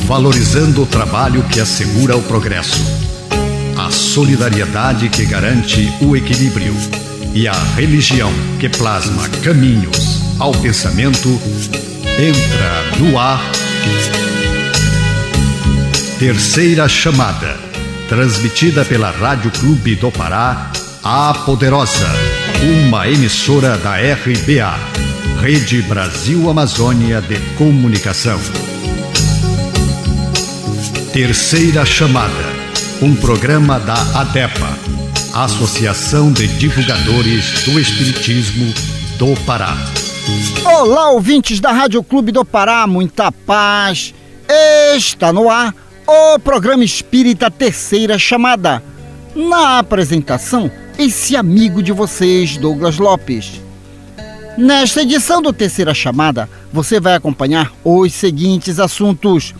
Valorizando o trabalho que assegura o progresso, a solidariedade que garante o equilíbrio e a religião que plasma caminhos ao pensamento. Entra no ar Terceira Chamada, transmitida pela Rádio Clube do Pará, a Poderosa, uma emissora da RBA, Rede Brasil Amazônia de Comunicação. Terceira Chamada, um programa da ADEPA, Associação de Divulgadores do Espiritismo do Pará. Olá, ouvintes da Rádio Clube do Pará, muita paz. Está no ar o programa espírita Terceira Chamada. Na apresentação, esse amigo de vocês, Douglas Lopes. Nesta edição do Terceira Chamada, você vai acompanhar os seguintes assuntos: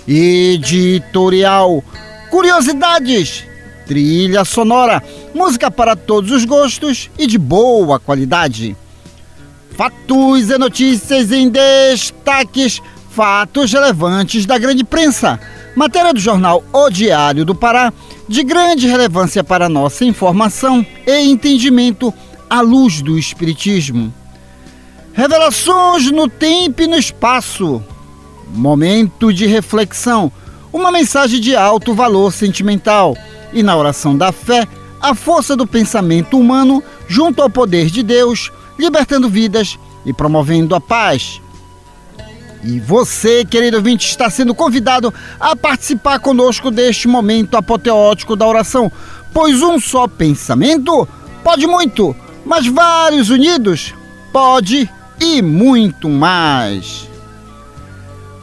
editorial, curiosidades, trilha sonora, música para todos os gostos e de boa qualidade, fatos e notícias em destaques, fatos relevantes da grande imprensa, matéria do jornal O Diário do Pará, de grande relevância para nossa informação e entendimento à luz do Espiritismo. Revelações no tempo e no espaço. Momento de reflexão, uma mensagem de alto valor sentimental e, na oração da fé, a força do pensamento humano junto ao poder de Deus, libertando vidas e promovendo a paz. E você, querido ouvinte, está sendo convidado a participar conosco deste momento apoteótico da oração, pois um só pensamento pode muito, mas vários unidos pode e muito mais.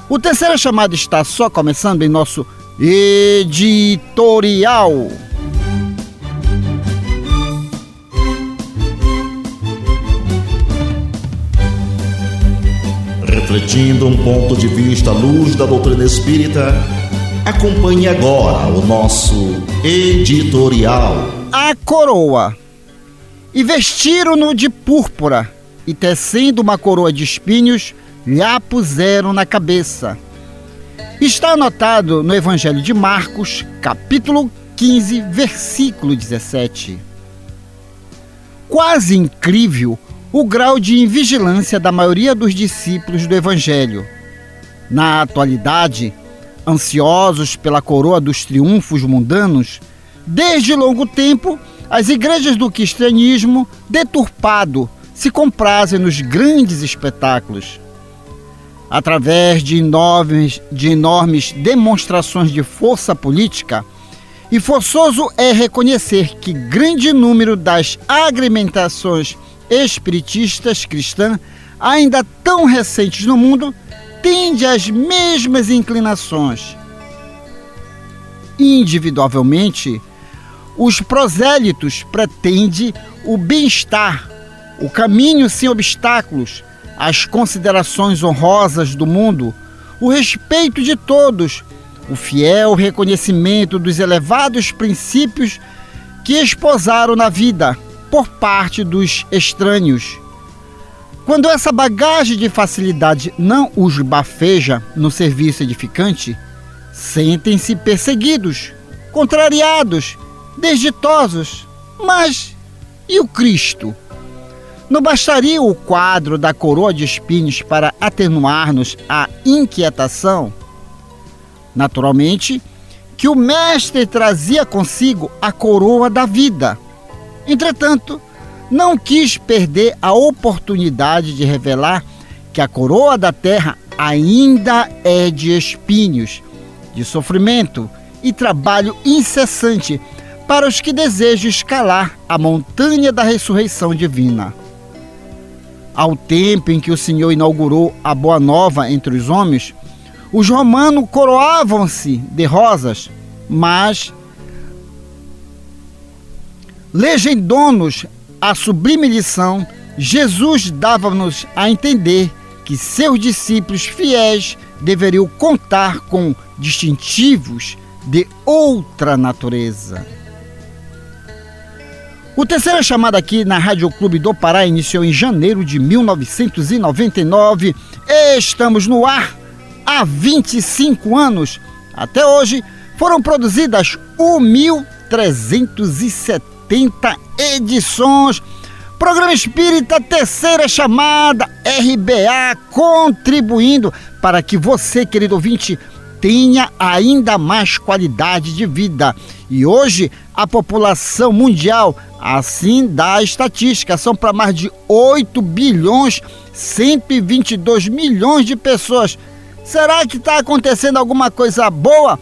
O Terceira Chamada está só começando em nosso editorial. Refletindo um ponto de vista à luz da doutrina espírita, acompanhe agora o nosso editorial. A coroa. E vestiram-no de púrpura, e tecendo uma coroa de espinhos, lhe a puseram na cabeça. Está anotado no Evangelho de Marcos, capítulo 15, versículo 17. Quase incrível o grau de invigilância da maioria dos discípulos do Evangelho. Na atualidade, ansiosos pela coroa dos triunfos mundanos, desde longo tempo, as igrejas do cristianismo, deturpado, se comprazem nos grandes espetáculos. Através de enormes demonstrações de força política, e forçoso é reconhecer que grande número das argumentações espiritistas cristãs, ainda tão recentes no mundo, tende às mesmas inclinações. Individualmente, os prosélitos pretendem o bem-estar, o caminho sem obstáculos, as considerações honrosas do mundo, o respeito de todos, o fiel reconhecimento dos elevados princípios que esposaram na vida por parte dos estranhos. Quando essa bagagem de facilidade não os bafeja no serviço edificante, sentem-se perseguidos, contrariados, desditosos. Mas e o Cristo? Não bastaria o quadro da coroa de espinhos para atenuar-nos a inquietação? Naturalmente que o Mestre trazia consigo a coroa da vida. Entretanto, não quis perder a oportunidade de revelar que a coroa da terra ainda é de espinhos, de sofrimento e trabalho incessante para os que desejam escalar a montanha da ressurreição divina. Ao tempo em que o Senhor inaugurou a Boa Nova entre os homens, os romanos coroavam-se de rosas, mas, legendando-nos a sublime lição, Jesus dava-nos a entender que seus discípulos fiéis deveriam contar com distintivos de outra natureza. O Terceira Chamada aqui na Rádio Clube do Pará iniciou em janeiro de 1999. Estamos no ar há 25 anos, até hoje, foram produzidas 1.370 edições. Programa Espírita Terceira Chamada, RBA, contribuindo para que você, querido ouvinte, tenha ainda mais qualidade de vida. E hoje, a população mundial, assim dá a estatística, são para mais de 8 bilhões 122 milhões de pessoas. Será que está acontecendo alguma coisa boa?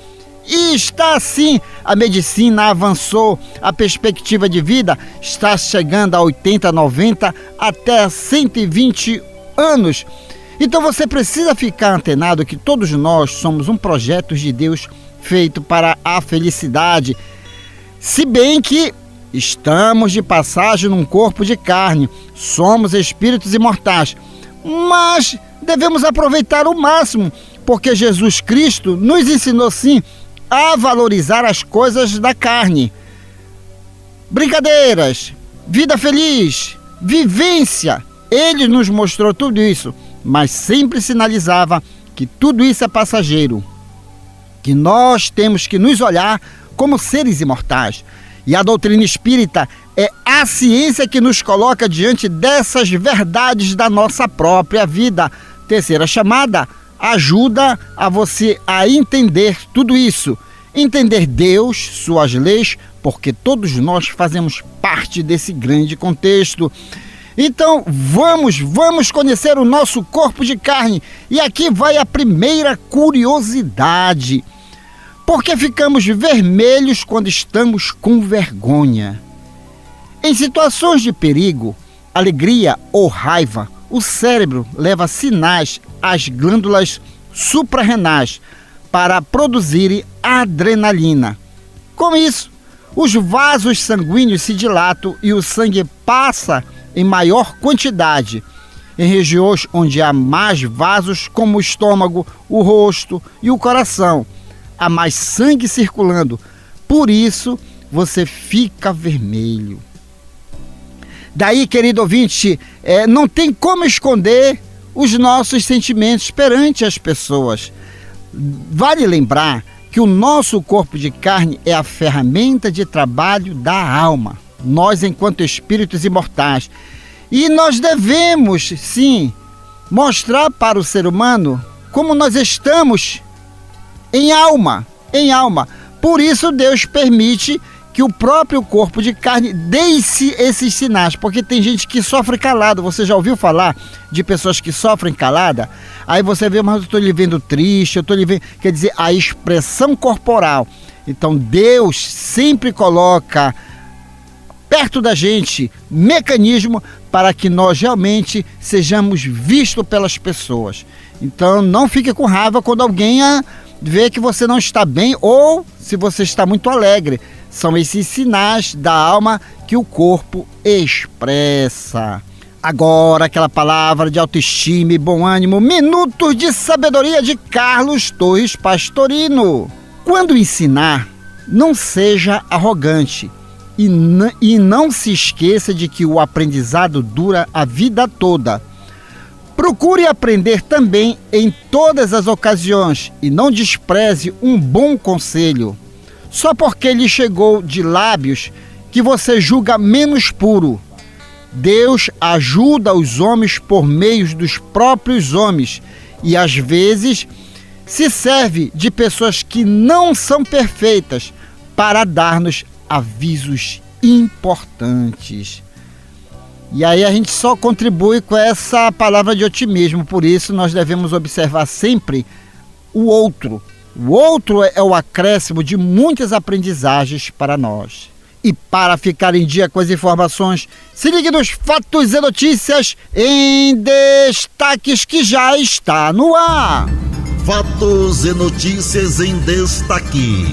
E está sim, a medicina avançou, a perspectiva de vida está chegando a 80, 90, até 120 anos. Então você precisa ficar antenado que todos nós somos um projeto de Deus feito para a felicidade. Se bem que estamos de passagem num corpo de carne, somos espíritos imortais, mas devemos aproveitar o máximo, porque Jesus Cristo nos ensinou sim a valorizar as coisas da carne. Brincadeiras, vida feliz, vivência, Ele nos mostrou tudo isso, mas sempre sinalizava que tudo isso é passageiro, que nós temos que nos olhar como seres imortais. E a doutrina espírita é a ciência que nos coloca diante dessas verdades da nossa própria vida. Terceira Chamada ajuda a você a entender tudo isso, entender Deus, suas leis, porque todos nós fazemos parte desse grande contexto. Então vamos conhecer o nosso corpo de carne. E aqui vai a primeira curiosidade. Por que ficamos vermelhos quando estamos com vergonha? Em situações de perigo, alegria ou raiva, o cérebro leva sinais às glândulas suprarrenais para produzirem adrenalina. Com isso, os vasos sanguíneos se dilatam e o sangue passa em maior quantidade em regiões onde há mais vasos, como o estômago, o rosto e o coração. Há mais sangue circulando, por isso você fica vermelho. Daí, querido ouvinte, não tem como esconder os nossos sentimentos perante as pessoas. Vale lembrar que o nosso corpo de carne é a ferramenta de trabalho da alma, nós enquanto espíritos imortais. E nós devemos, sim, mostrar para o ser humano como nós estamos em alma. Por isso Deus permite que o próprio corpo de carne deixe esses sinais, porque tem gente que sofre calado. Você já ouviu falar de pessoas que sofrem calada? Aí você vê, mas eu estou lhe vendo triste, eu estou lhe vendo... Quer dizer, a expressão corporal. Então Deus sempre coloca perto da gente mecanismo para que nós realmente sejamos vistos pelas pessoas. Então não fique com raiva quando alguém vê que você não está bem ou se você está muito alegre. São esses sinais da alma que o corpo expressa. Agora aquela palavra de autoestima e bom ânimo, minutos de sabedoria de Carlos Torres Pastorino. Quando ensinar, não seja arrogante e não se esqueça de que o aprendizado dura a vida toda. Procure aprender também em todas as ocasiões e não despreze um bom conselho. Só porque lhe chegou de lábios que você julga menos puro. Deus ajuda os homens por meio dos próprios homens e às vezes se serve de pessoas que não são perfeitas para dar-nos avisos importantes. E aí a gente só contribui com essa palavra de otimismo, por isso nós devemos observar sempre o outro. O outro é o acréscimo de muitas aprendizagens para nós. E para ficar em dia com as informações, se ligue nos Fatos e Notícias em Destaques, que já está no ar. Fatos e Notícias em Destaque.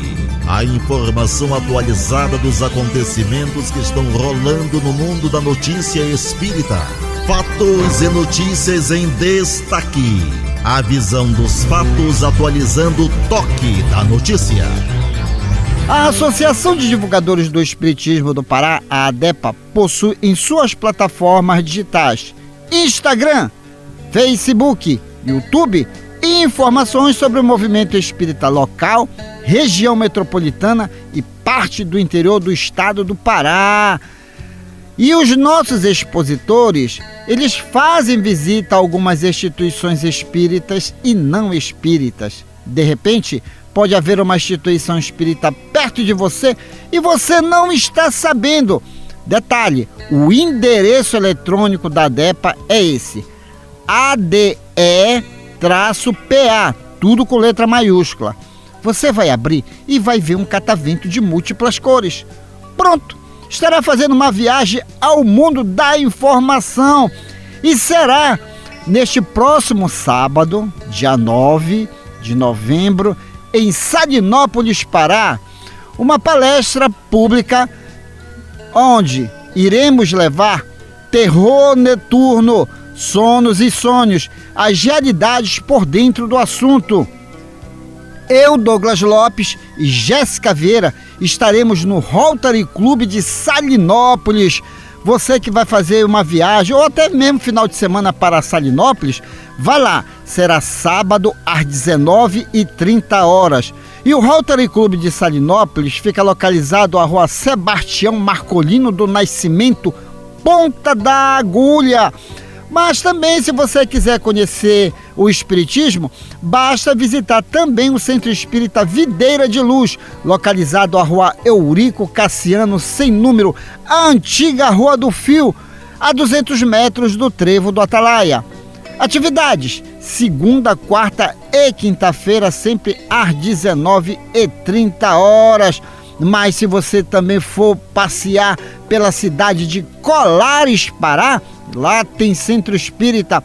A informação atualizada dos acontecimentos que estão rolando no mundo da notícia espírita. Fatos e Notícias em Destaque. A visão dos fatos atualizando o toque da notícia. A Associação de Divulgadores do Espiritismo do Pará, a ADEPA, possui em suas plataformas digitais Instagram, Facebook, YouTube informações sobre o movimento espírita local, região metropolitana e parte do interior do estado do Pará. E os nossos expositores, eles fazem visita a algumas instituições espíritas e não espíritas. De repente, pode haver uma instituição espírita perto de você e você não está sabendo. Detalhe, o endereço eletrônico da ADEPA é esse: ADE-PA, tudo com letra maiúscula. Você vai abrir e vai ver um catavento de múltiplas cores. Pronto, estará fazendo uma viagem ao mundo da informação. E será neste próximo sábado, dia 9 de novembro, em Salinópolis, Pará, uma palestra pública onde iremos levar terror noturno, sonos e sonhos, as realidades por dentro do assunto. Eu, Douglas Lopes e Jéssica Vieira estaremos no Rotary Club de Salinópolis. Você que vai fazer uma viagem ou até mesmo final de semana para Salinópolis, vá lá. Será sábado às 19h30. E o Rotary Club de Salinópolis fica localizado à Rua Sebastião Marcolino do Nascimento, Ponta da Agulha. Mas também, se você quiser conhecer o Espiritismo, basta visitar também o Centro Espírita Videira de Luz, localizado à Rua Eurico Cassiano, sem número, a antiga Rua do Fio, a 200 metros do Trevo do Atalaia. Atividades: segunda, quarta e quinta-feira, sempre às 19h30. Mas se você também for passear pela cidade de Colares, Pará, lá tem Centro Espírita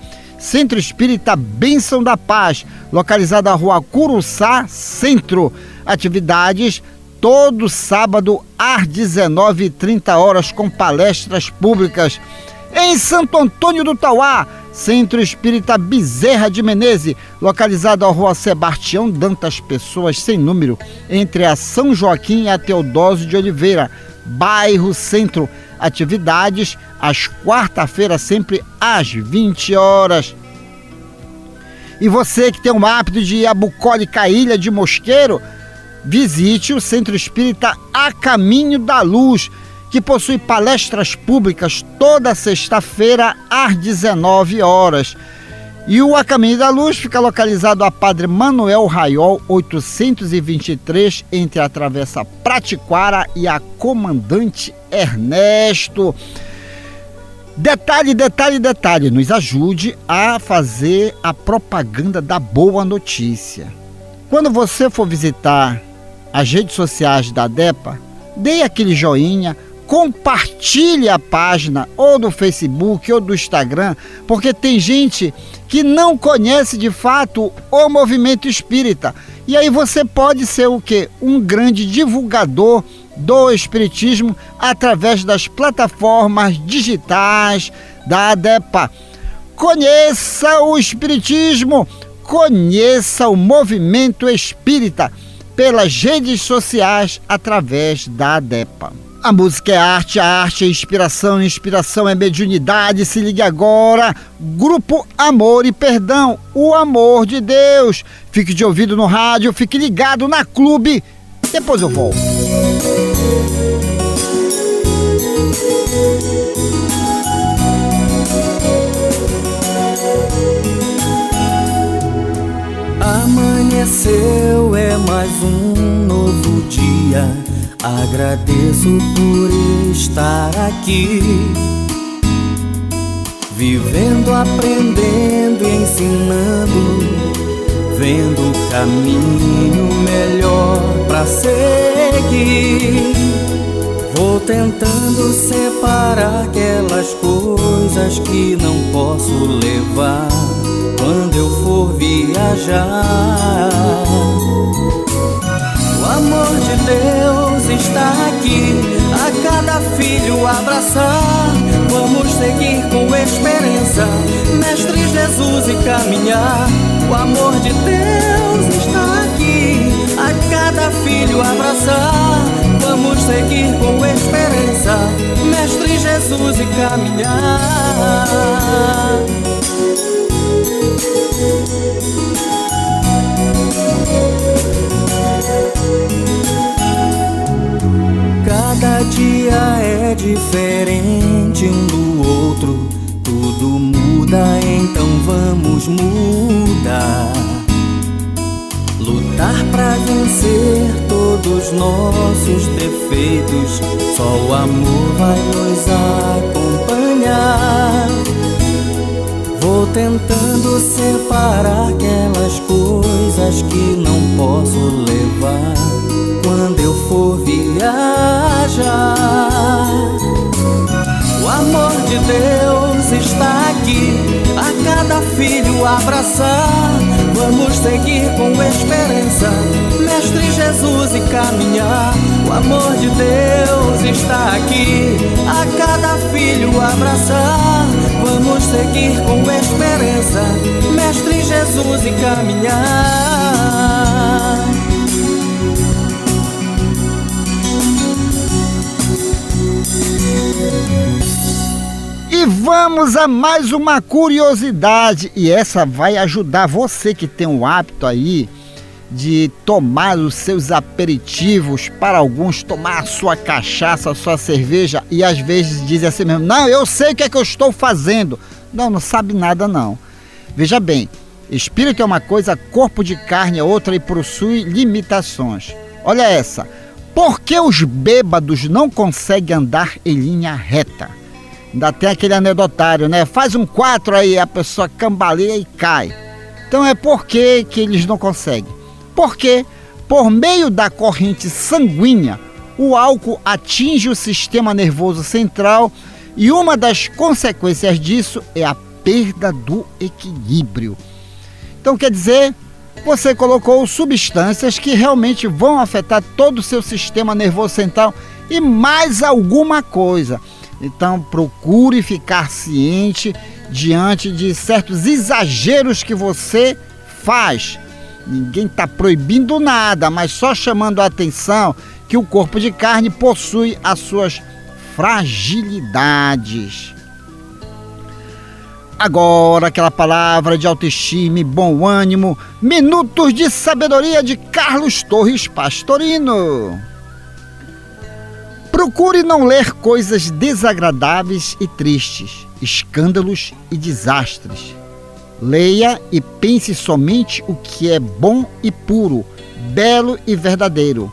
Bênção da Paz, localizado na Rua Curuçá, Centro. Atividades todo sábado às 19h30, com palestras públicas. Em Santo Antônio do Tauá, Centro Espírita Bezerra de Menezes, localizado na Rua Sebastião Dantas Pessoas, sem número, entre a São Joaquim e a Teodósio de Oliveira, bairro Centro. Atividades às quarta-feiras, sempre às 20h. E você que tem o hábito de ir a Bucólica, Ilha de Mosqueiro, visite o Centro Espírita A Caminho da Luz, que possui palestras públicas toda sexta-feira às 19h. E o A Caminho da Luz fica localizado a Padre Manuel Raiol, 823, entre a Travessa Pratiquara e a Comandante Ernesto. Detalhe, nos ajude a fazer a propaganda da boa notícia. Quando você for visitar as redes sociais da ADEPA, dê aquele joinha, compartilhe a página ou do Facebook ou do Instagram, porque tem gente que não conhece de fato o movimento espírita. E aí você pode ser o quê? Um grande divulgador do espiritismo através das plataformas digitais da ADEPA. Conheça o espiritismo, conheça o movimento espírita pelas redes sociais através da ADEPA. A música é arte, a arte é inspiração, a inspiração é mediunidade. Se ligue agora, Grupo Amor e Perdão, o amor de Deus. Fique de ouvido no rádio, fique ligado na Clube, depois eu volto. Amanheceu, é mais um novo dia. Agradeço por estar aqui, vivendo, aprendendo e ensinando, vendo o caminho melhor pra seguir. Vou tentando separar aquelas coisas que não posso levar quando eu for viajar. O amor de Deus está aqui, a cada filho abraçar. Vamos seguir com esperança, Mestre Jesus, e caminhar. O amor de Deus está aqui, a cada filho abraçar. Vamos seguir com esperança, Mestre Jesus, e caminhar. diferente um do outro, tudo muda, então vamos mudar. Lutar pra vencer todos nossos defeitos, só o amor vai nos acompanhar. Vou tentando separar aquelas coisas que não posso levar quando eu for viajar. O amor de Deus está aqui, a cada filho abraçar. Vamos seguir com esperança, Mestre Jesus, e caminhar. O amor de Deus está aqui, a cada filho abraçar. Vamos seguir com esperança, Mestre Jesus, e caminhar. E vamos a mais uma curiosidade, e essa vai ajudar você que tem o hábito aí de tomar os seus aperitivos, para alguns tomar a sua cachaça, a sua cerveja, e às vezes diz assim mesmo: não, eu sei o que é que eu estou fazendo. Não sabe nada não. Veja bem, espírito é uma coisa, corpo de carne é outra e possui limitações. Olha essa: por que os bêbados não conseguem andar em linha reta? Ainda tem aquele anedotário, né? Faz um 4 aí, a pessoa cambaleia e cai. Então é por que eles não conseguem? Porque, por meio da corrente sanguínea, o álcool atinge o sistema nervoso central e uma das consequências disso é a perda do equilíbrio. Então quer dizer, você colocou substâncias que realmente vão afetar todo o seu sistema nervoso central e mais alguma coisa. Então procure ficar ciente diante de certos exageros que você faz. Ninguém está proibindo nada, mas só chamando a atenção que o corpo de carne possui as suas fragilidades. Agora aquela palavra de autoestima e bom ânimo, minutos de sabedoria de Carlos Torres Pastorino. Procure não ler coisas desagradáveis e tristes, escândalos e desastres. Leia e pense somente o que é bom e puro, belo e verdadeiro.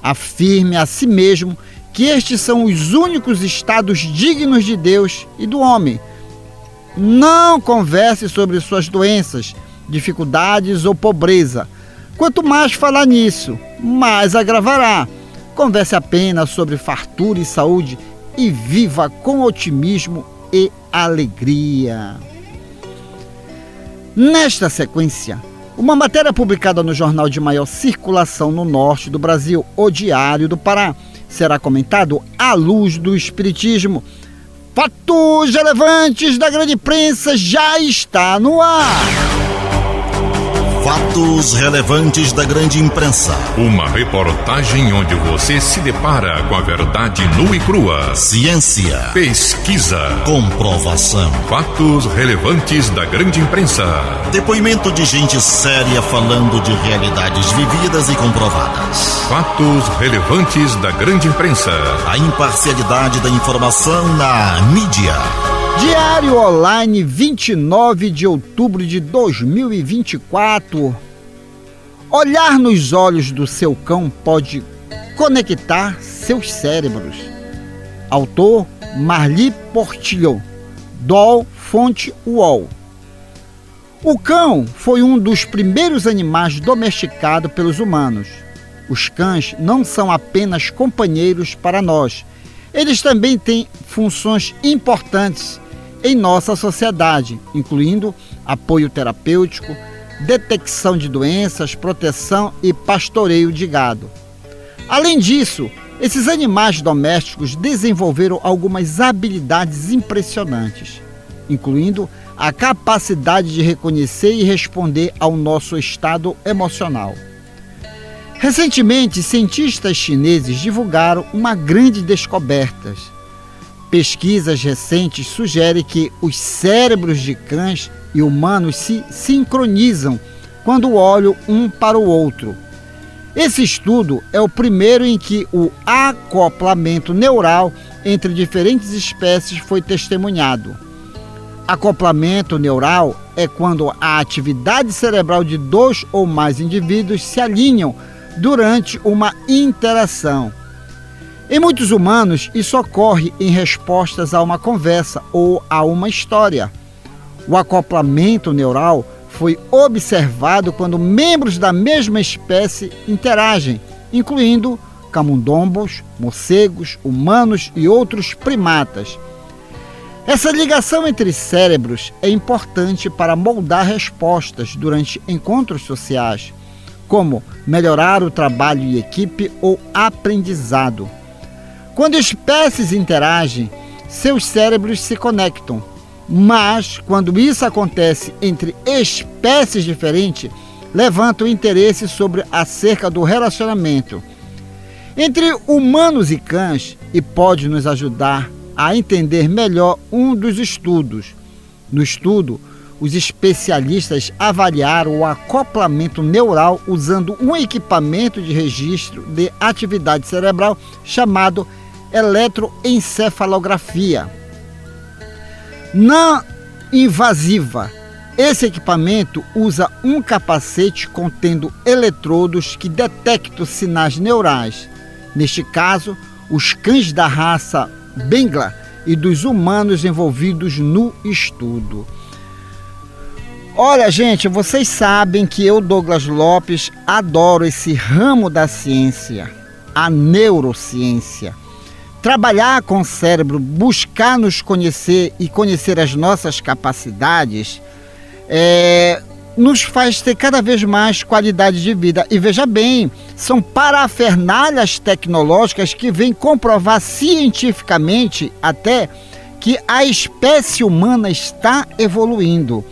Afirme a si mesmo que estes são os únicos estados dignos de Deus e do homem. Não converse sobre suas doenças, dificuldades ou pobreza. Quanto mais falar nisso, mais agravará. Converse apenas sobre fartura e saúde e viva com otimismo e alegria. Nesta sequência, uma matéria publicada no jornal de maior circulação no norte do Brasil, O Diário do Pará, será comentado à luz do Espiritismo. Fatos relevantes da grande imprensa já está no ar. Fatos relevantes da grande imprensa. Uma reportagem onde você se depara com a verdade nua e crua. Ciência, pesquisa, comprovação. Fatos relevantes da grande imprensa. Depoimento de gente séria falando de realidades vividas e comprovadas. Fatos relevantes da grande imprensa. A imparcialidade da informação na mídia. Diário Online, 29 de outubro de 2024. Olhar nos olhos do seu cão pode conectar seus cérebros. Autor Marli Portillo, DOL, fonte UOL. O cão foi um dos primeiros animais domesticados pelos humanos. Os cães não são apenas companheiros para nós. Eles também têm funções importantes em nossa sociedade, incluindo apoio terapêutico, detecção de doenças, proteção e pastoreio de gado. Além disso, esses animais domésticos desenvolveram algumas habilidades impressionantes, incluindo a capacidade de reconhecer e responder ao nosso estado emocional. Recentemente, cientistas chineses divulgaram uma grande descoberta. Pesquisas recentes sugerem que os cérebros de cães e humanos se sincronizam quando olham um para o outro. Esse estudo é o primeiro em que o acoplamento neural entre diferentes espécies foi testemunhado. Acoplamento neural é quando a atividade cerebral de 2 ou mais indivíduos se alinham durante uma interação. Em muitos humanos, isso ocorre em respostas a uma conversa ou a uma história. O acoplamento neural foi observado quando membros da mesma espécie interagem, incluindo camundongos, morcegos, humanos e outros primatas. Essa ligação entre cérebros é importante para moldar respostas durante encontros sociais, como melhorar o trabalho em equipe ou aprendizado. Quando espécies interagem, seus cérebros se conectam, mas quando isso acontece entre espécies diferentes, levanta o interesse acerca do relacionamento entre humanos e cães e pode nos ajudar a entender melhor um dos estudos. No estudo, os especialistas avaliaram o acoplamento neural usando um equipamento de registro de atividade cerebral chamado eletroencefalografia não invasiva. Esse equipamento usa um capacete contendo eletrodos que detectam sinais neurais. Neste caso, os cães da raça Bengal e dos humanos envolvidos no estudo. Olha, gente, vocês sabem que eu, Douglas Lopes, adoro esse ramo da ciência, a neurociência. Trabalhar com o cérebro, buscar nos conhecer e conhecer as nossas capacidades, nos faz ter cada vez mais qualidade de vida. E veja bem, são parafernálias tecnológicas que vêm comprovar cientificamente até que a espécie humana está evoluindo.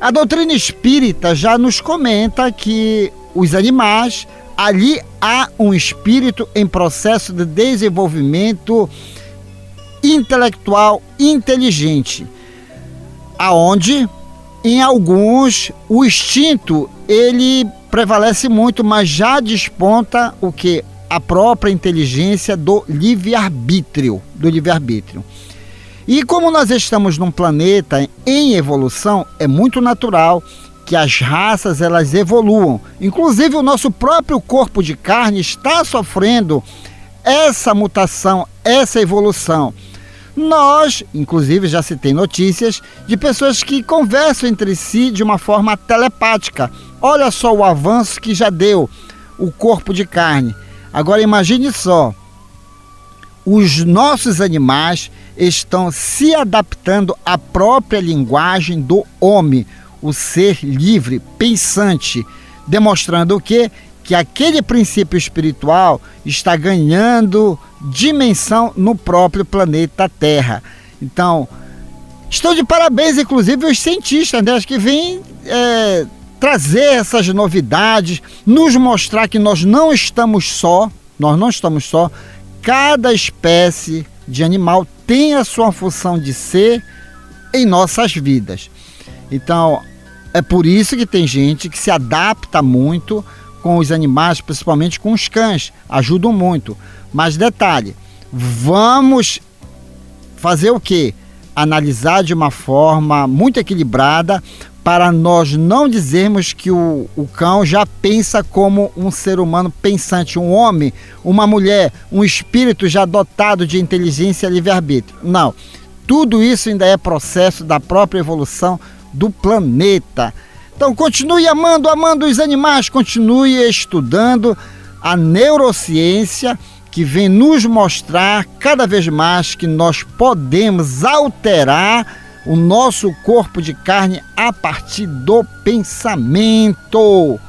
A doutrina espírita já nos comenta que os animais, ali há um espírito em processo de desenvolvimento intelectual inteligente, aonde em alguns o instinto ele prevalece muito, mas já desponta o que? A própria inteligência do livre-arbítrio. E como nós estamos num planeta em evolução, é muito natural que as raças elas evoluam. Inclusive o nosso próprio corpo de carne está sofrendo essa mutação, essa evolução. Nós, inclusive, já se tem notícias de pessoas que conversam entre si de uma forma telepática. Olha só o avanço que já deu o corpo de carne. Agora imagine só, os nossos animais estão se adaptando à própria linguagem do homem, o ser livre, pensante, demonstrando o quê? Que aquele princípio espiritual está ganhando dimensão no próprio planeta Terra. Então, estou de parabéns, inclusive, os cientistas, né, que vêm trazer essas novidades, nos mostrar que nós não estamos só. Cada espécie de animal tem a sua função de ser em nossas vidas. Então, é por isso que tem gente que se adapta muito com os animais, principalmente com os cães, ajudam muito. Mas detalhe, vamos fazer o quê? Analisar de uma forma muito equilibrada para nós não dizermos que o cão já pensa como um ser humano pensante, um homem, uma mulher, um espírito já dotado de inteligência e livre-arbítrio. Não, tudo isso ainda é processo da própria evolução do planeta. Então continue amando os animais, continue estudando a neurociência que vem nos mostrar cada vez mais que nós podemos alterar o nosso corpo de carne a partir do pensamento.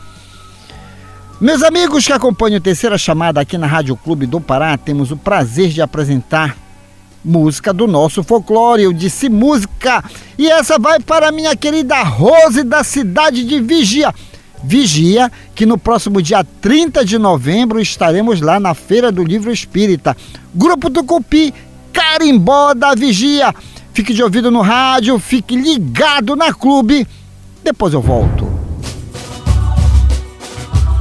Meus amigos que acompanham a Terceira Chamada aqui na Rádio Clube do Pará, temos o prazer de apresentar música do nosso folclore. Eu disse música, e essa vai para a minha querida Rose da cidade de Vigia. Vigia, que no próximo dia 30 de novembro estaremos lá na Feira do Livro Espírita. Grupo Tucupi, Carimbó da Vigia. Fique de ouvido no rádio, fique ligado na Clube. Depois eu volto.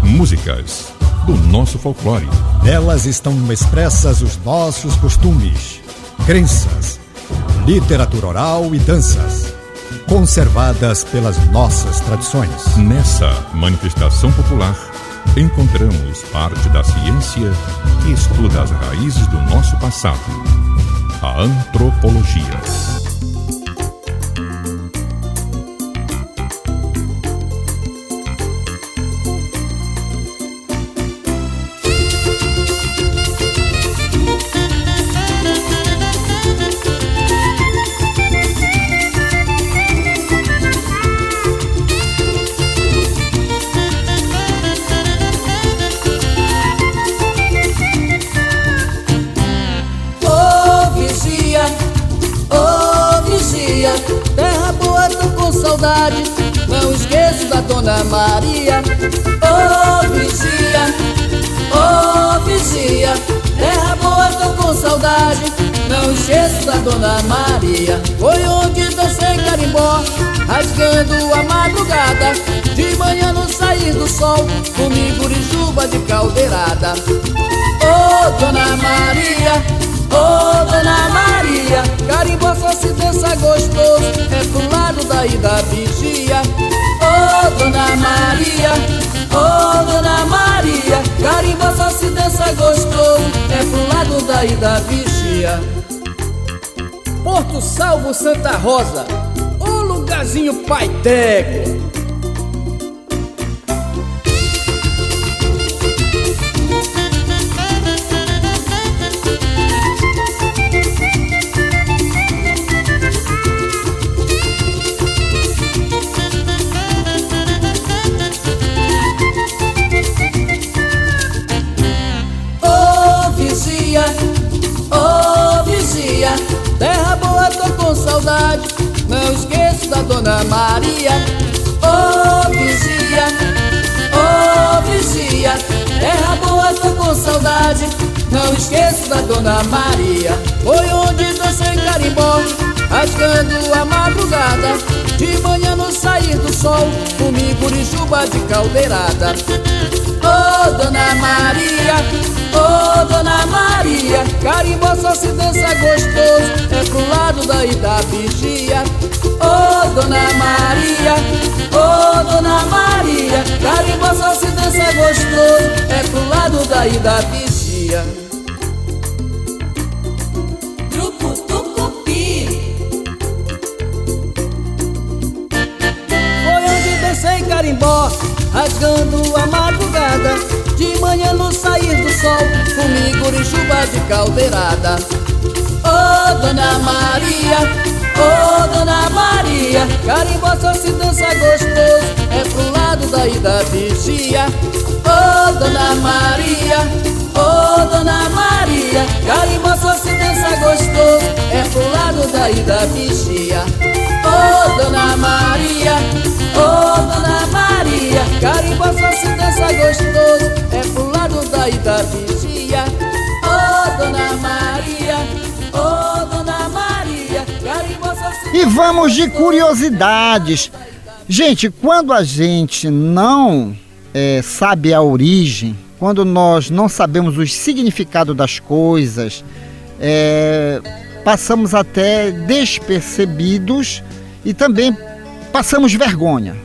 Músicas do nosso folclore. Nelas estão expressas os nossos costumes, crenças, literatura oral e danças, conservadas pelas nossas tradições. Nessa manifestação popular, encontramos parte da ciência que estuda as raízes do nosso passado, a antropologia. Terra boa, tô com saudade, não esqueço da Dona Maria. Oh vigia, terra boa, tô com saudade, não esqueço da Dona Maria. Foi onde dancei carimbó, rasgando a madrugada, de manhã no sair do sol, comi gurijuba de caldeirada. Oh Dona Maria, oh Dona Maria, carimbó só se dança gostoso, é pro lado daí da vigia. Oh Dona Maria, oh Dona Maria, carimbó só se dança gostoso, é pro lado daí da vigia. Porto Salvo, Santa Rosa, ô lugarzinho pai d'égua. Terra boa, tô com saudade, não esqueço da Dona Maria. Oh vigia, terra boa, tô com saudade, não esqueço da Dona Maria. Foi onde dancei carimbó, rasgando a madrugada, de manhã no sair do sol, comi gurijuba de caldeirada. Oh Dona Maria, oh Dona Maria, carimbó só se dança gostoso, é pro lado daí da vigia. Oh Dona Maria, oh Dona Maria, carimbó só se dança gostoso, é pro lado daí da vigia. Grupo Tucupi. Foi onde dancei carimbó, rasgando a madrugada, de manhã no sair do sol, comi gurijuba de caldeirada. Oh Dona Maria, oh Dona Maria, carimbó só se dança gostoso, é pro lado daí da vigia. Oh Dona Maria, oh Dona Maria, carimbó só se dança gostoso, é pro lado daí da vigia. Oh Dona Maria, oh Dona Maria, carimbó só se dança gostoso, é pro lado daí da vigia. Oh Dona Maria, oh Dona Maria, carimbó só se... E vamos de curiosidades. Gente, quando a gente não sabe a origem, quando nós não sabemos o significado das coisas, passamos até despercebidos e também passamos vergonha.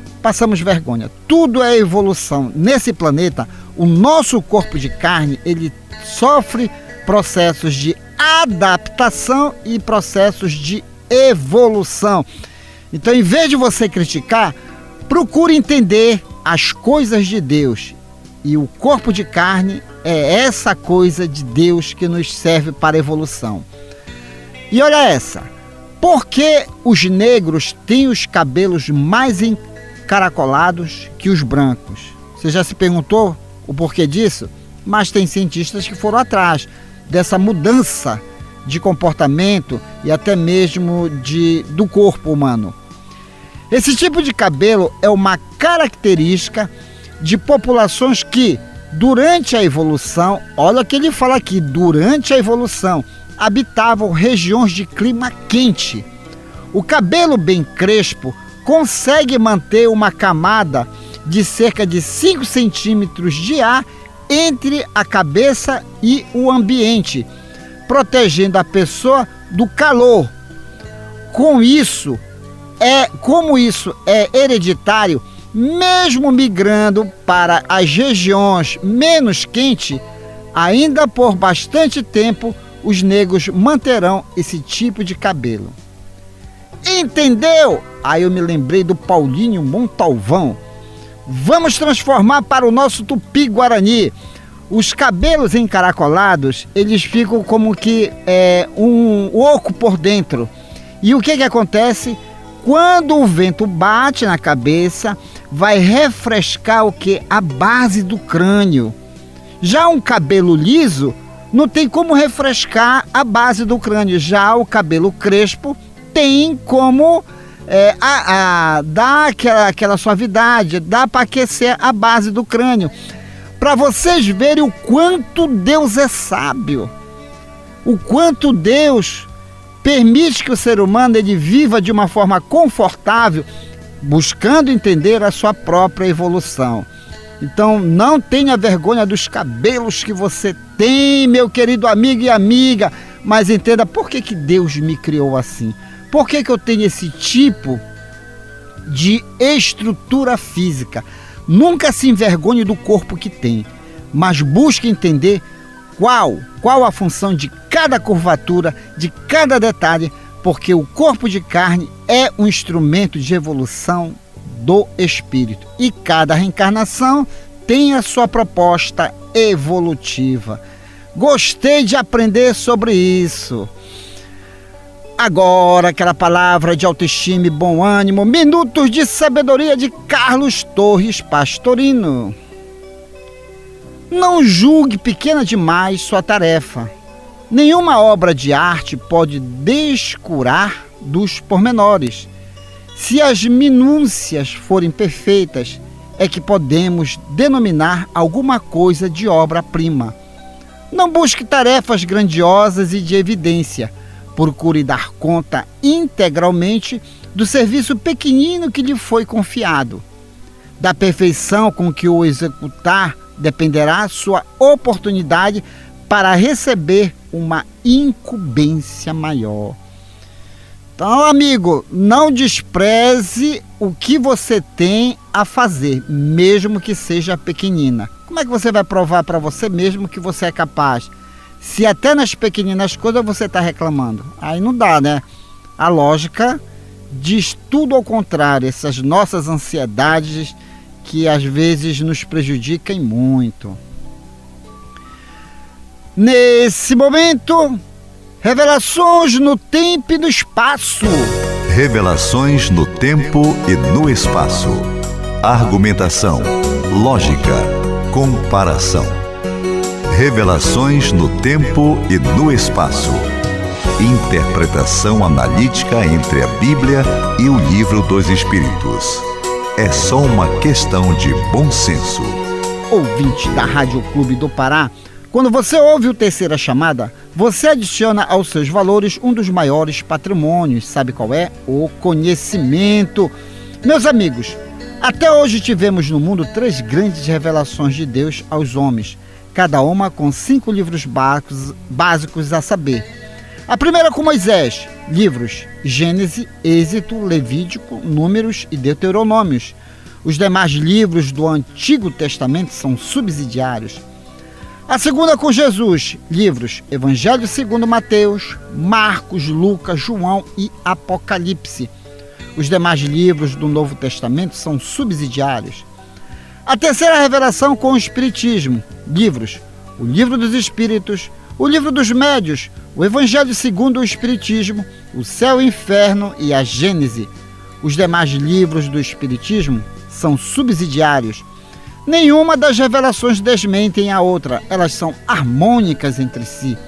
Tudo é evolução. Nesse planeta, o nosso corpo de carne, ele sofre processos de adaptação e processos de evolução. Então, em vez de você criticar, procure entender as coisas de Deus. E o corpo de carne é essa coisa de Deus que nos serve para a evolução. E olha essa. Por que os negros têm os cabelos mais encaracolados que os brancos? Você já se perguntou o porquê disso? Mas tem cientistas que foram atrás dessa mudança de comportamento e até mesmo do corpo humano. Esse tipo de cabelo é uma característica de populações que, durante a evolução, olha o que ele fala aqui, durante a evolução, habitavam regiões de clima quente. O cabelo bem crespo consegue manter uma camada de cerca de 5 centímetros de ar entre a cabeça e o ambiente, protegendo a pessoa do calor. Como isso é hereditário, mesmo migrando para as regiões menos quentes, ainda por bastante tempo os negros manterão esse tipo de cabelo. Entendeu? Aí eu me lembrei do Paulinho Montalvão. Vamos transformar para o nosso tupi-guarani. Os cabelos encaracolados, eles ficam como que um oco por dentro. E o que acontece? Quando o vento bate na cabeça, vai refrescar o que? A base do crânio. Já um cabelo liso não tem como refrescar a base do crânio. Já o cabelo crespo tem como dar aquela suavidade, dá para aquecer a base do crânio. Para vocês verem o quanto Deus é sábio, o quanto Deus permite que o ser humano ele viva de uma forma confortável, buscando entender a sua própria evolução. Então não tenha vergonha dos cabelos que você tem, meu querido amigo e amiga, mas entenda por que Deus me criou assim. Por que eu tenho esse tipo de estrutura física? Nunca se envergonhe do corpo que tem, mas busque entender qual a função de cada curvatura, de cada detalhe, porque o corpo de carne é um instrumento de evolução do espírito e cada reencarnação tem a sua proposta evolutiva. Gostei de aprender sobre isso. Agora, aquela palavra de autoestima e bom ânimo, minutos de sabedoria de Carlos Torres Pastorino. Não julgue pequena demais sua tarefa. Nenhuma obra de arte pode descurar dos pormenores. Se as minúcias forem perfeitas, é que podemos denominar alguma coisa de obra-prima. Não busque tarefas grandiosas e de evidência. Procure dar conta integralmente do serviço pequenino que lhe foi confiado. Da perfeição com que o executar dependerá sua oportunidade para receber uma incumbência maior. Então, amigo, não despreze o que você tem a fazer, mesmo que seja pequenina. Como é que você vai provar para você mesmo que você é capaz? Se até nas pequeninas coisas você está reclamando, aí não dá, né? A lógica diz tudo ao contrário, essas nossas ansiedades que às vezes nos prejudicam muito. Nesse momento, revelações no tempo e no espaço. Revelações no tempo e no espaço. Argumentação, lógica, comparação. Revelações no tempo e no espaço. Interpretação analítica entre a Bíblia e o Livro dos Espíritos. É só uma questão de bom senso. Ouvinte da Rádio Clube do Pará, quando você ouve o Terceira Chamada, você adiciona aos seus valores um dos maiores patrimônios. Sabe qual é? O conhecimento. Meus amigos, até hoje tivemos no mundo 3 grandes revelações de Deus aos homens, cada uma com 5 livros básicos a saber. A primeira com Moisés, livros Gênesis, Êxodo, Levítico, Números e Deuteronômios. Os demais livros do Antigo Testamento são subsidiários. A segunda com Jesus, livros Evangelho segundo Mateus, Marcos, Lucas, João e Apocalipse. Os demais livros do Novo Testamento são subsidiários. A terceira revelação com o Espiritismo, livros o Livro dos Espíritos, o Livro dos Médios, o Evangelho segundo o Espiritismo, o Céu e o Inferno e a Gênese. Os demais livros do Espiritismo são subsidiários. Nenhuma das revelações desmentem a outra, elas são harmônicas entre si.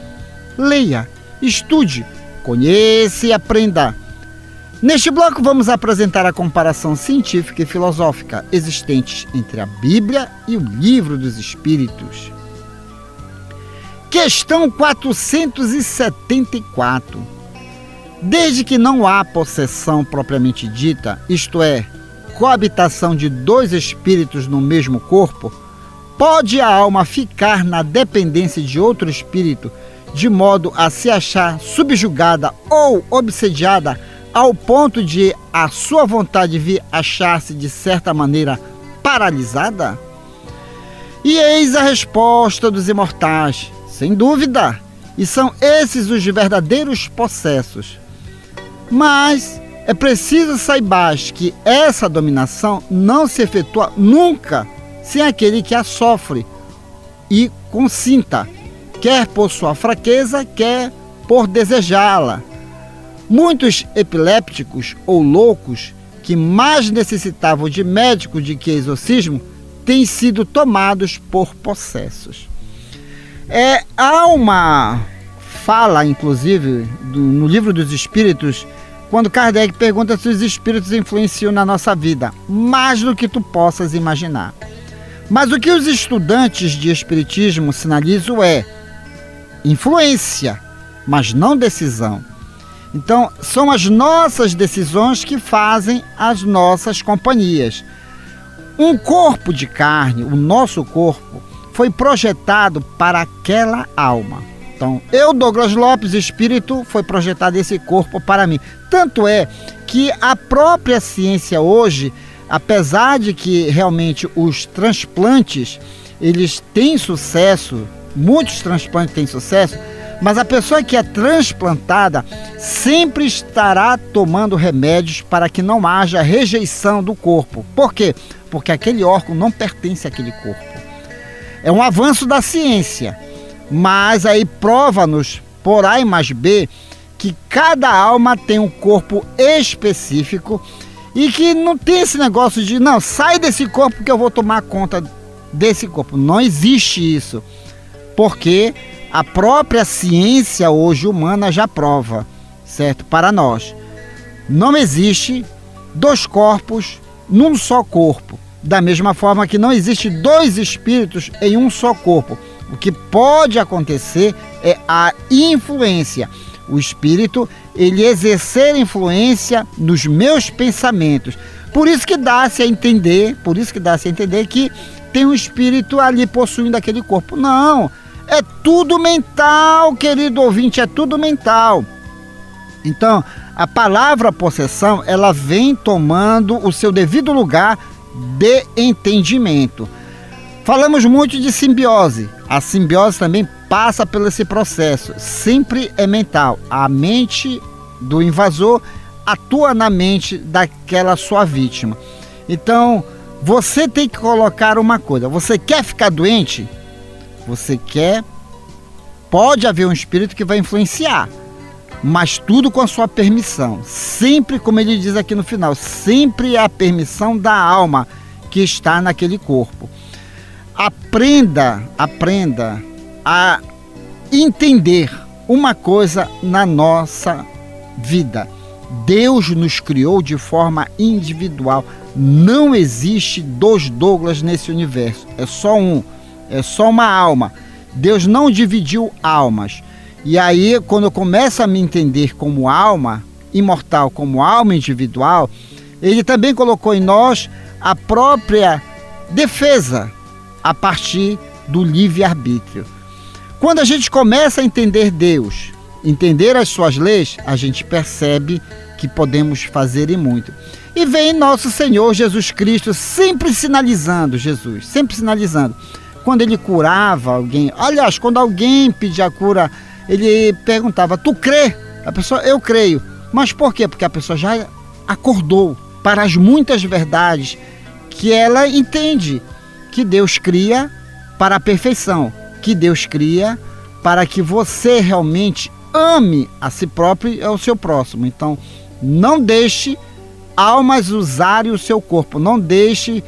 Leia, estude, conheça e aprenda. Neste bloco vamos apresentar a comparação científica e filosófica existentes entre a Bíblia e o Livro dos Espíritos. Questão 474. Desde que não há possessão propriamente dita, isto é, coabitação de 2 espíritos no mesmo corpo, pode a alma ficar na dependência de outro espírito de modo a se achar subjugada ou obsediada ao ponto de a sua vontade vir achar-se de certa maneira paralisada? E eis a resposta dos imortais, sem dúvida, e são esses os verdadeiros possessos. Mas é preciso saibas que essa dominação não se efetua nunca sem aquele que a sofre e consinta, quer por sua fraqueza, quer por desejá-la. Muitos epilépticos ou loucos que mais necessitavam de médico do que exorcismo têm sido tomados por possessos. Há uma fala, inclusive, no Livro dos Espíritos, quando Kardec pergunta se os espíritos influenciam na nossa vida, mais do que tu possas imaginar. Mas o que os estudantes de espiritismo sinalizam é influência, mas não decisão. Então, são as nossas decisões que fazem as nossas companhias. Um corpo de carne, o nosso corpo, foi projetado para aquela alma. Então, eu, Douglas Lopes, espírito, foi projetado esse corpo para mim. Tanto é que a própria ciência hoje, apesar de que realmente os transplantes, eles têm sucesso, muitos transplantes têm sucesso, mas a pessoa que é transplantada sempre estará tomando remédios para que não haja rejeição do corpo. Por quê? Porque aquele órgão não pertence àquele corpo. É um avanço da ciência, mas aí prova-nos, por A e mais B, que cada alma tem um corpo específico e que não tem esse negócio de, não, sai desse corpo que eu vou tomar conta desse corpo. Não existe isso, porque a própria ciência hoje humana já prova, certo? Para nós, não existe dois corpos num só corpo. Da mesma forma que não existe dois espíritos em um só corpo. O que pode acontecer é a influência. O espírito, ele exercer influência nos meus pensamentos. Por isso que dá-se a entender, que tem um espírito ali possuindo aquele corpo. Não, é tudo mental, querido ouvinte, é tudo mental. Então, a palavra possessão, ela vem tomando o seu devido lugar de entendimento. Falamos muito de simbiose. A simbiose também passa por esse processo. Sempre é mental. A mente do invasor atua na mente daquela sua vítima. Então, você tem que colocar uma coisa. Você quer ficar doente? Pode haver um espírito que vai influenciar, mas tudo com a sua permissão. Sempre, como ele diz aqui no final, sempre é a permissão da alma que está naquele corpo. Aprenda a entender uma coisa na nossa vida. Deus nos criou de forma individual. Não existe dois Douglas nesse universo. É só um. É só uma alma. Deus não dividiu almas. E aí, quando eu começo a me entender como alma imortal, como alma individual, ele também colocou em nós a própria defesa a partir do livre-arbítrio. Quando a gente começa a entender Deus, entender as suas leis, a gente percebe que podemos fazer e muito. E vem nosso Senhor Jesus Cristo sempre sinalizando, Quando ele curava alguém, aliás, quando alguém pedia a cura, ele perguntava, tu crê? A pessoa, eu creio. Mas por quê? Porque a pessoa já acordou para as muitas verdades que ela entende, que Deus cria para a perfeição, que Deus cria para que você realmente ame a si próprio e ao seu próximo. Então, não deixe almas usarem o seu corpo, não deixe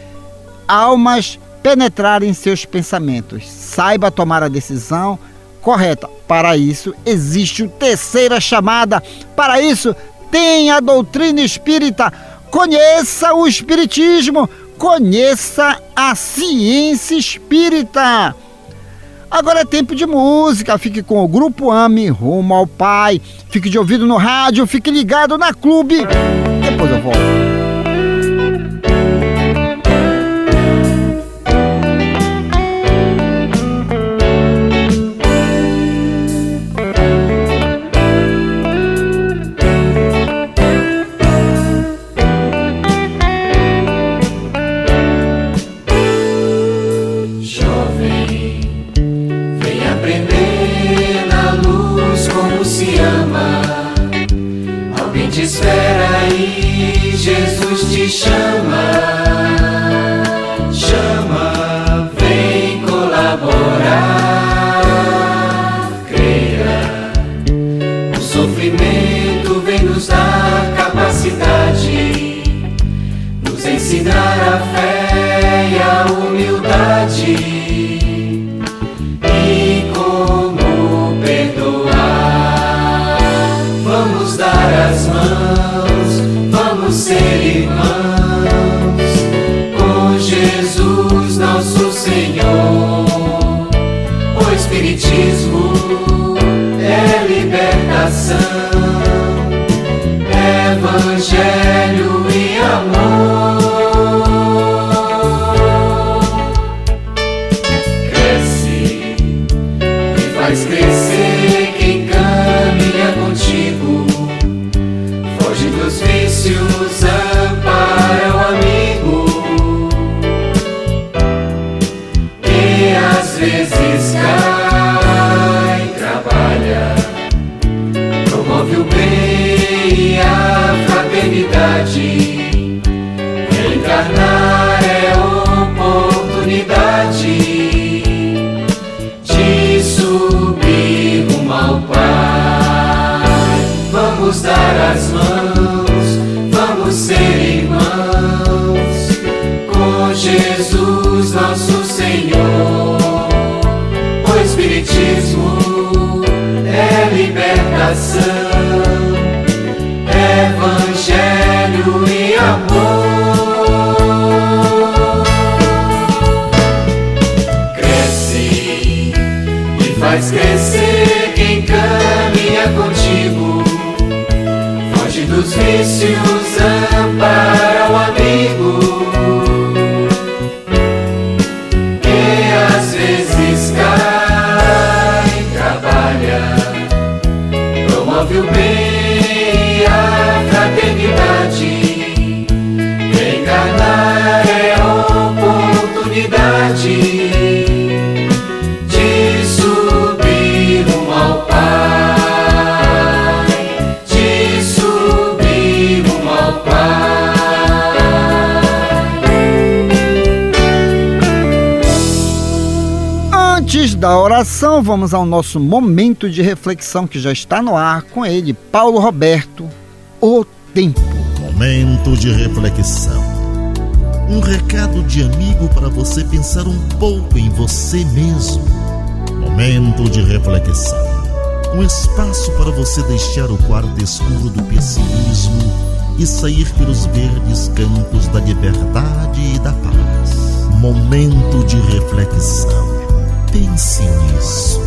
almas penetrarem em seus pensamentos. Saiba tomar a decisão correta. Para isso, existe a terceira chamada. Para isso, tem a doutrina espírita. Conheça o espiritismo, conheça a ciência espírita. Agora é tempo de música. Fique com o Grupo AME, Rumo ao Pai. Fique de ouvido no rádio, fique ligado na Clube. Depois eu volto. Jesus te chama, chama, vem colaborar. Creia, o sofrimento vem nos dar capacidade, nos ensinar a fé e a humildade. E como perdoar, vamos dar as mãos, vamos ser irmãos, com Jesus nosso Senhor. O Espiritismo é libertação, Evangelho e amor. Cresce e faz crescer quem caminha contigo, foge dos vícios, ampara o amigo. E às vezes cai, trabalha, promove o bem e a fraternidade. Reencarnar é oportunidade de subir rumo ao Pai. Vamos dar as mãos, vamos ser irmãos, com Jesus nosso Senhor. O Espiritismo é libertação, Evangelho e amor. Cresce e faz crescer quem caminha contigo, foge dos vícios, ampara o amigo. E às vezes cai, trabalha, promove o bem e a fraternidade. Reencarnar é oportunidade de subir rumo ao Pai, de subir rumo ao Pai. Antes da oração, vamos ao nosso momento de reflexão que já está no ar com ele, Paulo Roberto, O Tempo. Momento de reflexão. Um recado de amigo para você pensar um pouco em você mesmo. Momento de reflexão. Um espaço para você deixar o quarto escuro do pessimismo e sair pelos verdes campos da liberdade e da paz. Momento de reflexão. Pense nisso.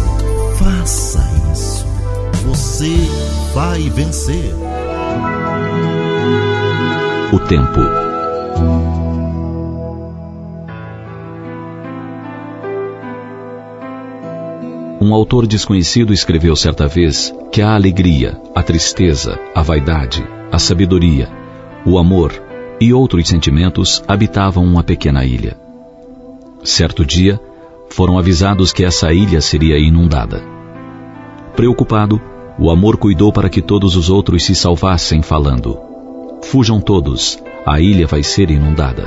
Faça isso. Você vai vencer. O tempo. Um autor desconhecido escreveu certa vez que a alegria, a tristeza, a vaidade, a sabedoria, o amor e outros sentimentos habitavam uma pequena ilha. Certo dia, foram avisados que essa ilha seria inundada. Preocupado, o amor cuidou para que todos os outros se salvassem, falando: "Fujam todos, a ilha vai ser inundada."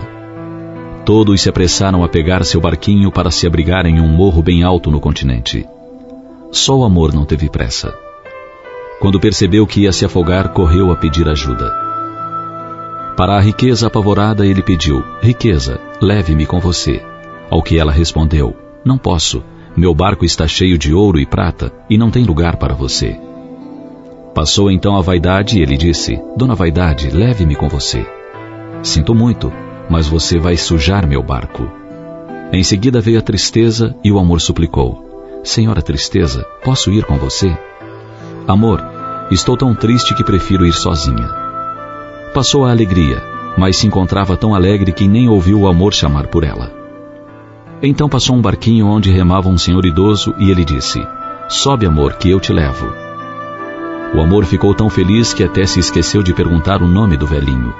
Todos se apressaram a pegar seu barquinho para se abrigar em um morro bem alto no continente. Só o amor não teve pressa. Quando percebeu que ia se afogar, correu a pedir ajuda. Para a riqueza apavorada, ele pediu: "Riqueza, leve-me com você." Ao que ela respondeu: "Não posso, meu barco está cheio de ouro e prata e não tem lugar para você." Passou então a vaidade e ele disse: "Dona Vaidade, leve-me com você." "Sinto muito, mas você vai sujar meu barco." Em seguida veio a tristeza e o amor suplicou: "Senhora Tristeza, posso ir com você?" "Amor, estou tão triste que prefiro ir sozinha." Passou a alegria, mas se encontrava tão alegre que nem ouviu o amor chamar por ela. Então passou um barquinho onde remava um senhor idoso e ele disse: "Sobe, amor, que eu te levo." O amor ficou tão feliz que até se esqueceu de perguntar o nome do velhinho.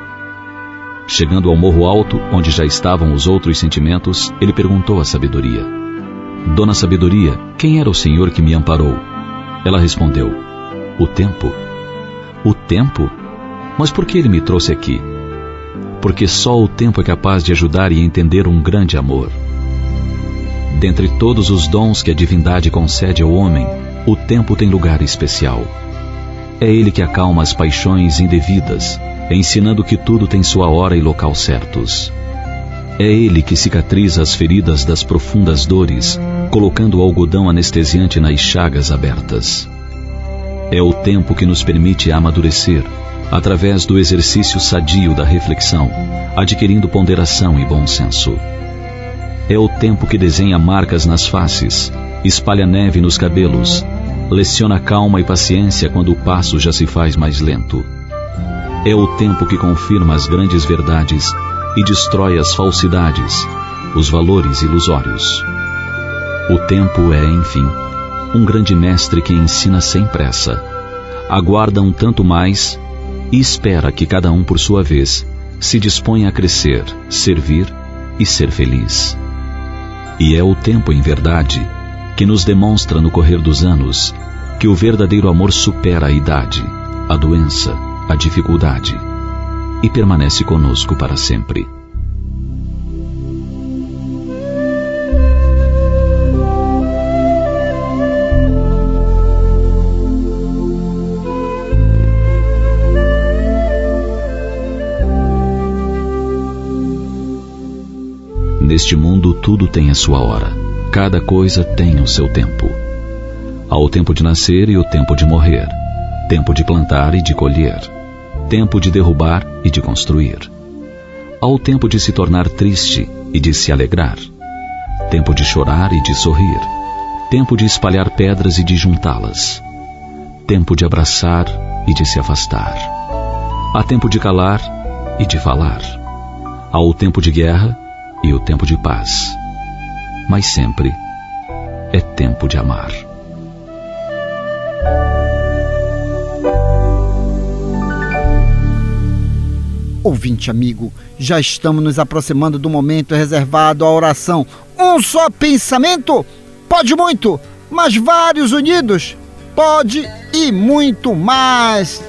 Chegando ao morro alto, onde já estavam os outros sentimentos, ele perguntou à sabedoria: "Dona Sabedoria, quem era o senhor que me amparou?" Ela respondeu: "O tempo." "O tempo? Mas por que ele me trouxe aqui?" porque só o tempo é capaz de ajudar e entender um grande amor. Dentre todos os dons que a divindade concede ao homem, o tempo tem lugar especial. É ele que acalma as paixões indevidas, ensinando que tudo tem sua hora e local certos. É ele que cicatriza as feridas das profundas dores, colocando o algodão anestesiante nas chagas abertas. É o tempo que nos permite amadurecer, através do exercício sadio da reflexão, adquirindo ponderação e bom senso. É o tempo que desenha marcas nas faces, espalha neve nos cabelos, leciona calma e paciência quando o passo já se faz mais lento. É o tempo que confirma as grandes verdades e destrói as falsidades, os valores ilusórios. O tempo é, enfim, um grande mestre que ensina sem pressa, aguarda um tanto mais e espera que cada um, por sua vez, se disponha a crescer, servir e ser feliz. E é o tempo, em verdade, que nos demonstra no correr dos anos que o verdadeiro amor supera a idade, a doença, a dificuldade e permanece conosco para sempre. Neste mundo tudo tem a sua hora, cada coisa tem o seu tempo. Há o tempo de nascer e o tempo de morrer, tempo de plantar e de colher, tempo de derrubar e de construir. Há o tempo de se tornar triste e de se alegrar, tempo de chorar e de sorrir, tempo de espalhar pedras e de juntá-las, tempo de abraçar e de se afastar. Há tempo de calar e de falar. Há o tempo de guerra e o tempo de paz, mas sempre é tempo de amar. Ouvinte amigo, já estamos nos aproximando do momento reservado à oração. Um só pensamento pode muito, mas vários unidos pode e muito mais.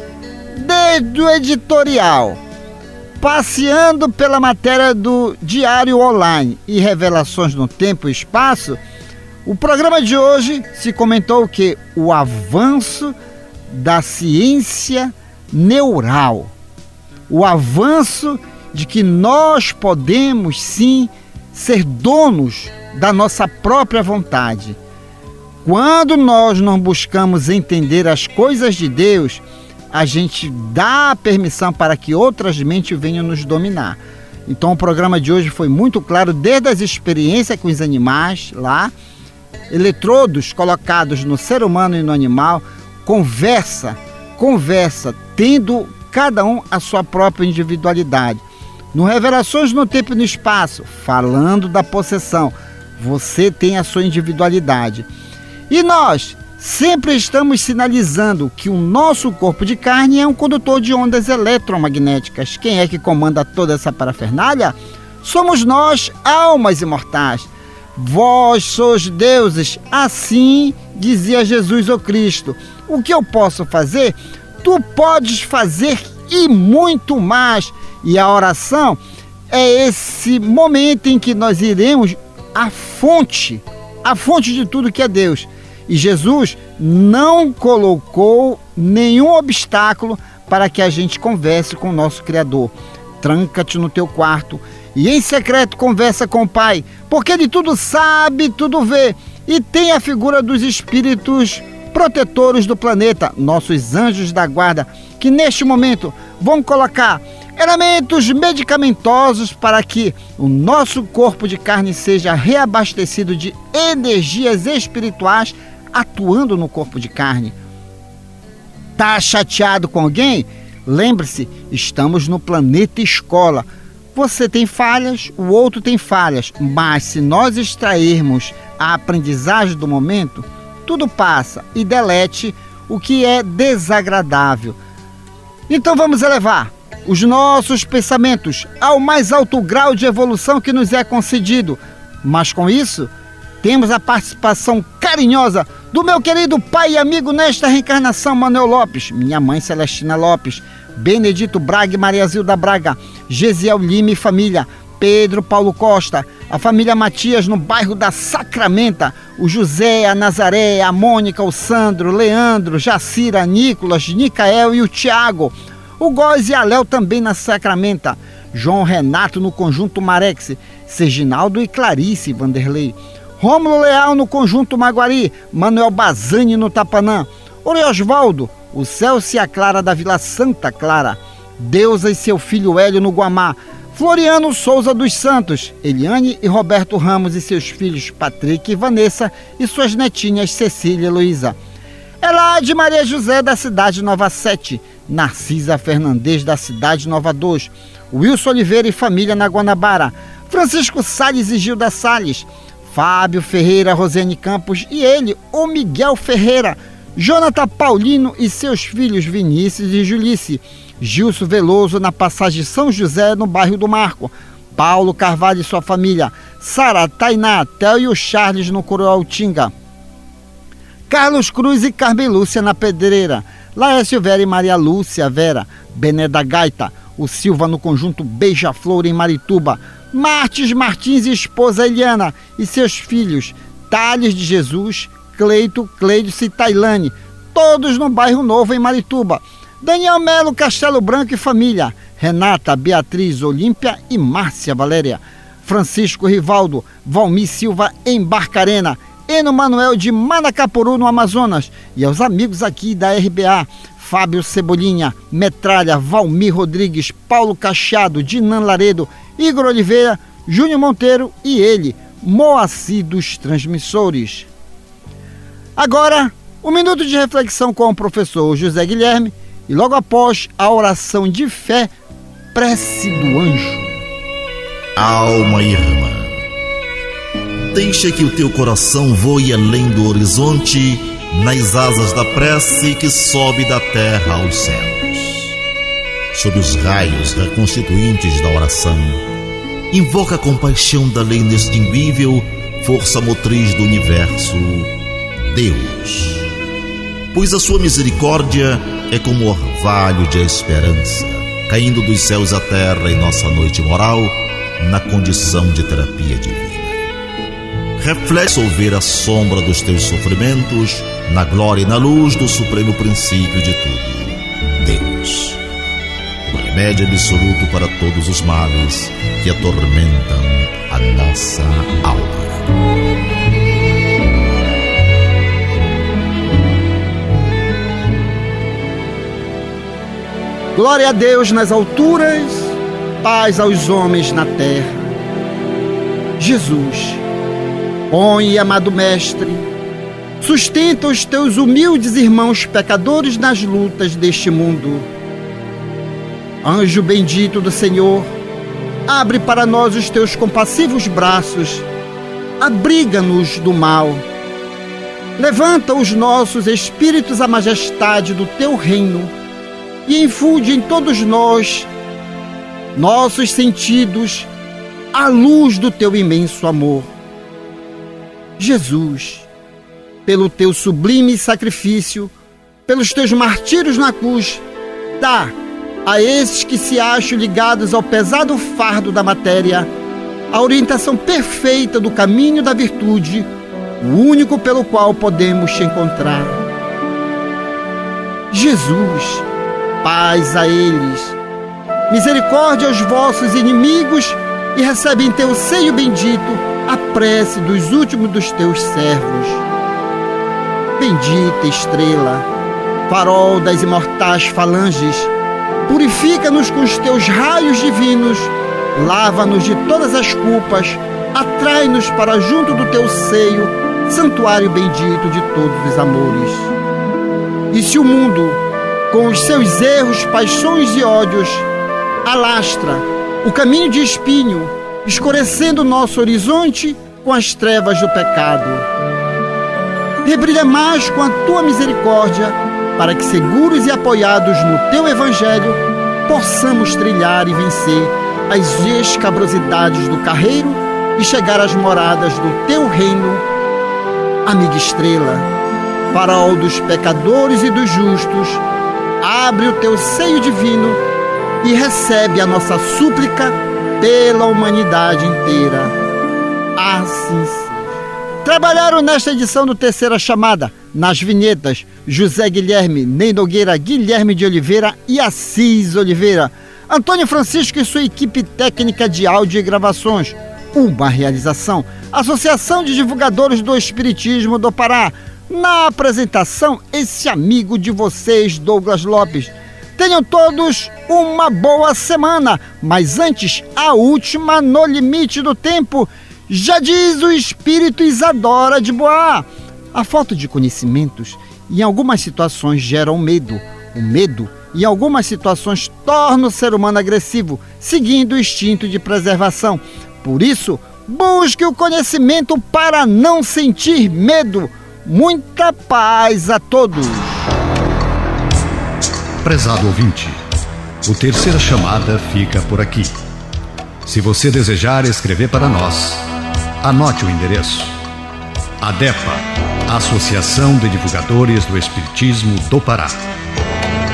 Desde o editorial, passeando pela matéria do Diário Online e Revelações no Tempo e Espaço, o programa de hoje se comentou que o avanço da ciência neural, o avanço de que nós podemos sim ser donos da nossa própria vontade. Quando nós não buscamos entender as coisas de Deus, a gente dá a permissão para que outras mentes venham nos dominar. Então o programa de hoje foi muito claro, desde as experiências com os animais lá, eletrodos colocados no ser humano e no animal, conversa, tendo cada um a sua própria individualidade. No Revelações no Tempo e no Espaço, falando da possessão, você tem a sua individualidade. E nós sempre estamos sinalizando que o nosso corpo de carne é um condutor de ondas eletromagnéticas. Quem é que comanda toda essa parafernália? Somos nós, almas imortais. Vós sois deuses, assim dizia Jesus o Cristo. O que eu posso fazer? Tu podes fazer e muito mais. E a oração é esse momento em que nós iremos à fonte de tudo que é Deus. E Jesus não colocou nenhum obstáculo para que a gente converse com o nosso Criador. Tranca-te no teu quarto e em secreto conversa com o Pai, porque Ele tudo sabe, tudo vê. E tem a figura dos espíritos protetores do planeta, nossos anjos da guarda, que neste momento vão colocar elementos medicamentosos para que o nosso corpo de carne seja reabastecido de energias espirituais atuando no corpo de carne. Tá chateado com alguém? Lembre-se, estamos no planeta escola. Você tem falhas, o outro tem falhas, mas se nós extrairmos a aprendizagem do momento, tudo passa e delete o que é desagradável. Então vamos elevar os nossos pensamentos ao mais alto grau de evolução que nos é concedido. Mas com isso, temos a participação carinhosa do meu querido pai e amigo nesta reencarnação, Manuel Lopes, minha mãe Celestina Lopes, Benedito Braga e Maria Zilda Braga, Gesiel Lima e família, Pedro Paulo Costa, a família Matias no bairro da Sacramenta, o José, a Nazaré, a Mônica, o Sandro, Leandro, Jacira, Nicolas, Nicael e o Tiago, o Góis e a Léo também na Sacramenta, João Renato no Conjunto Marex, Serginaldo e Clarice Vanderlei, Rômulo Leal no Conjunto Maguari, Manuel Bazani no Tapanã, Oriosvaldo, o Celso e a Clara da Vila Santa Clara, Deusa e seu filho Hélio no Guamá, Floriano Souza dos Santos, Eliane e Roberto Ramos e seus filhos Patrick e Vanessa e suas netinhas Cecília e Luísa, Elade Maria José da cidade Nova 7, Narcisa Fernandes da cidade Nova 2, Wilson Oliveira e família na Guanabara, Francisco Salles e Gilda Salles, Fábio Ferreira, Rosane Campos e ele, o Miguel Ferreira, Jonathan Paulino e seus filhos Vinícius e Julice, Gilson Veloso na passagem São José no bairro do Marco, Paulo Carvalho e sua família, Sara, Tainá, Theo e o Charles no Coroautinga, Carlos Cruz e Carmen Lúcia na Pedreira, Laércio Vera e Maria Lúcia Vera, Bené da Gaita, o Silva no Conjunto Beija-Flor em Marituba, Martins Martins e esposa Eliana e seus filhos Thales de Jesus, Cleito, Cleidice e Tailane, todos no bairro Novo em Marituba, Daniel Melo, Castelo Branco e família, Renata, Beatriz, Olímpia e Márcia Valéria, Francisco Rivaldo, Valmir Silva em Barcarena, Eno Manuel de Manacapuru no Amazonas e aos amigos aqui da RBA, Fábio Cebolinha, Metralha, Valmir Rodrigues, Paulo Cacheado, Dinan Laredo, Igor Oliveira, Júnior Monteiro e ele, Moacir dos Transmissores. Agora, um minuto de reflexão com o professor José Guilherme e logo após a oração de fé, prece do anjo. Alma irmã, deixa que o teu coração voe além do horizonte nas asas da prece que sobe da terra aos céus. Sob os raios reconstituintes da oração, invoca a compaixão da lei inextinguível, força motriz do universo, Deus. Pois a sua misericórdia é como orvalho de esperança, caindo dos céus à terra em nossa noite moral, na condição de terapia divina. Reflete ao ver a sombra dos teus sofrimentos, na glória e na luz do supremo princípio de tudo, Deus. O remédio absoluto para todos os males que atormentam a nossa alma. Glória a Deus nas alturas, paz aos homens na terra. Jesus, bom e amado Mestre, sustenta os teus humildes irmãos pecadores nas lutas deste mundo. Anjo bendito do Senhor, abre para nós os teus compassivos braços, abriga-nos do mal. Levanta os nossos espíritos à majestade do teu reino e infunde em todos nós, nossos sentidos, a luz do teu imenso amor. Jesus, pelo teu sublime sacrifício, pelos teus martírios na cruz, dá a esses que se acham ligados ao pesado fardo da matéria a orientação perfeita do caminho da virtude, o único pelo qual podemos te encontrar. Jesus, paz a eles, misericórdia aos vossos inimigos e recebe em teu seio bendito a prece dos últimos dos teus servos. Bendita estrela, farol das imortais falanges, purifica-nos com os teus raios divinos, lava-nos de todas as culpas, atrai-nos para junto do teu seio, santuário bendito de todos os amores. E se o mundo, com os seus erros, paixões e ódios, alastra o caminho de espinho, escurecendo o nosso horizonte com as trevas do pecado, rebrilha mais com a tua misericórdia, para que, seguros e apoiados no teu evangelho, possamos trilhar e vencer as escabrosidades do carreiro e chegar às moradas do teu reino. Amiga estrela, farol dos pecadores e dos justos, abre o teu seio divino e recebe a nossa súplica pela humanidade inteira. Assim seja. Trabalharam nesta edição do Terceira Chamada, nas vinhetas, José Guilherme, Ney Nogueira, Guilherme de Oliveira e Assis Oliveira. Antônio Francisco e sua equipe técnica de áudio e gravações. Uma realização, Associação de Divulgadores do Espiritismo do Pará. Na apresentação, esse amigo de vocês, Douglas Lopes. Tenham todos uma boa semana, mas antes, a última no limite do tempo. Já diz o espírito Isadora de Boá: a falta de conhecimentos em algumas situações gera medo. O medo, em algumas situações, torna o ser humano agressivo, seguindo o instinto de preservação. Por isso, busque o conhecimento para não sentir medo. Muita paz a todos. Prezado ouvinte, o Terceira Chamada fica por aqui. Se você desejar escrever para nós, anote o endereço: ADEPA, Associação de Divulgadores do Espiritismo do Pará,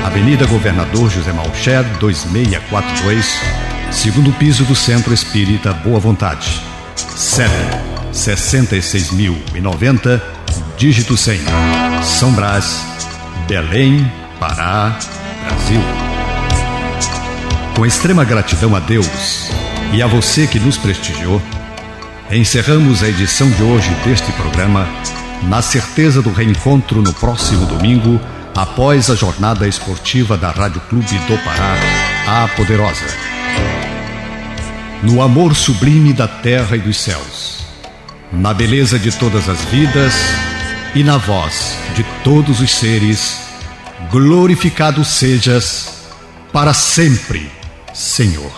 Avenida Governador José Malcher, 2642, segundo piso do Centro Espírita Boa Vontade, CEP 66.090, dígito 100, São Brás, Belém, Pará, Brasil. Com extrema gratidão a Deus e a você que nos prestigiou, encerramos a edição de hoje deste programa, na certeza do reencontro no próximo domingo, após a jornada esportiva da Rádio Clube do Pará, a Poderosa. No amor sublime da terra e dos céus, na beleza de todas as vidas e na voz de todos os seres, glorificado sejas para sempre, Senhor.